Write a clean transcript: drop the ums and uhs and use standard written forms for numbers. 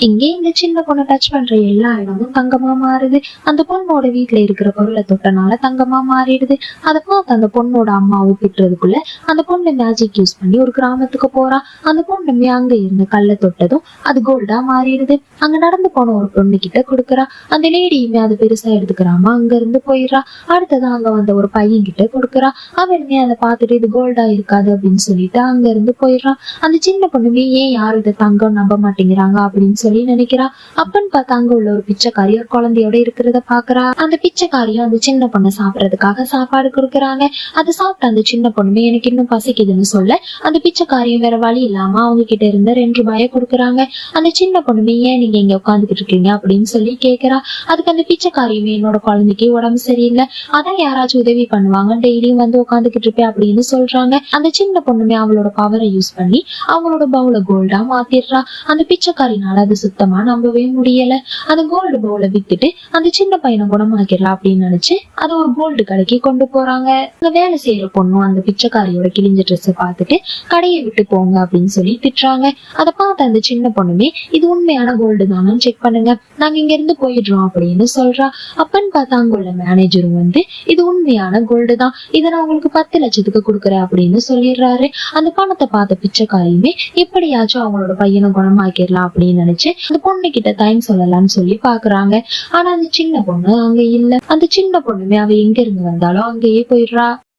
இங்கே இந்த சின்ன பொண்ணு டச் பண்ற எல்லா இடமும் தங்கமா மாறுது. அந்த பொண்ணோட வீட்டுல இருக்கிற பொருளை தொட்டனால தங்கமா மாறிடுது. அதை பார்த்து அந்த பொண்ணோட அம்மாவை திட்டுறதுக்குள்ள அந்த பொண்ணு மேஜிக் யூஸ் பண்ணி ஒரு கிராமத்துக்கு போறா. அந்த பொண்ணுமே அங்க இருந்து கல்லை தொட்டதும் அது கோல்டா மாறிடுது. அங்க நடந்து போன ஒரு பொண்ணு கிட்ட கொடுக்குறா. அந்த லேடியுமே அது பெருசா எடுத்துக்கிறாம அங்க இருந்து போயிடுறா. அடுத்ததான் அங்க வந்த ஒரு பையன் கிட்ட கொடுக்குறா. அவனுமே அதை பார்த்துட்டு இது கோல்டா இருக்காது அப்படின்னு சொல்லிட்டு அங்க இருந்து போயிடுறான். அந்த சின்ன பொண்ணுமே ஏன் யாரும் இதை தங்கம் நம்ப மாட்டேங்கிறாங்க அப்படின்னு சொல்லி நினைக்கிறா. அப்பன்னு பார்த்தா அங்க உள்ள ஒரு பிச்சைக்காரி ஒரு குழந்தையோட இருக்கிறத பாக்குறா. அந்த பிச்சைக்காரியும் அந்த சின்ன பொண்ணை சாப்பிடறதுக்காக சாப்பாடு கொடுக்குறாங்க. அதை சாப்பிட்ட அந்த சின்ன பொண்ணுமே எனக்கு இன்னும் பசிக்குதுன்னு சொல்ல அந்த பிச்சைக்காரியும் வேற வழி இல்லாம அவங்க கிட்ட இருந்த 2 ரூபாயை கொடுக்குறாங்க. அந்த சின்ன பொண்ணுமே ஏன் நீங்க இங்க உட்காந்துக்கிட்டு இருக்கீங்க அப்படின்னு சொல்லி கேக்குறா. அதுக்கு அந்த பிச்சைக்காரியுமே என்னோட குழந்தைக்கு உடம்பு சரியில்லை, அதான் யாராச்சும் உதவி பண்ணுவாங்க, டெய்லியும் வந்து உட்காந்துக்கிட்டு இருப்பேன் அப்படின்னு சொல்றாங்க. அந்த சின்ன பொண்ணுமே அவளோட பவரை யூஸ் பண்ணி அவங்களோட பவுல கோல்டா மாத்திடுறா. அந்த பிச்சைக்காரினால அது சுத்தமா நம்பவே முடியல. அந்த கோல்டு பவுல வித்துட்டு அந்த சின்ன பையனை குணமாக்கிடலாம் அப்படின்னு நினைச்சு அது ஒரு கோல்டு கடைக்கு கொண்டு போறாங்க. அங்க வேலை செய்யற பொண்ணும் அந்த பிச்சைக்காரியோட கிழிஞ்ச ட்ரெஸ் பார்த்துட்டு கடையை விட்டு போங்க அப்படின்னு சொல்லி திட்டுறாங்க. அதை பார்த்து அந்த சின்ன பொண்ணுமே இது உண்மையான கோல்டு தானு செக் பண்ணுங்க, நாங்க இங்க இருந்து போயிடுறோம் அப்படின்னு சொல்றா. அப்பன்னு பார்த்தா அங்க உள்ள மேனேஜரும் வந்து இது உண்மையான கோல்டு தான், இதை நான் உங்களுக்கு 10 லட்சத்துக்கு கொடுக்குறேன் அப்படின்னு சொல்லிடுறாரு. அந்த பணத்தை பார்த்த பிச்சைக்காரியுமே எப்படியாச்சும் அவங்களோட பையனை குணமாக்கிடலாம் அப்படின்னு நினைச்சு அந்த பொண்ணு கிட்ட தேங்க்ஸ் சொல்லலாம்னு சொல்லி பாக்குறாங்க. ஆனா அந்த சின்ன பொண்ணு அங்க இல்ல. அந்த சின்ன பொண்ணுமே அவ எங்க இருந்து வந்தாலும் அங்கேயே போயிடுறா.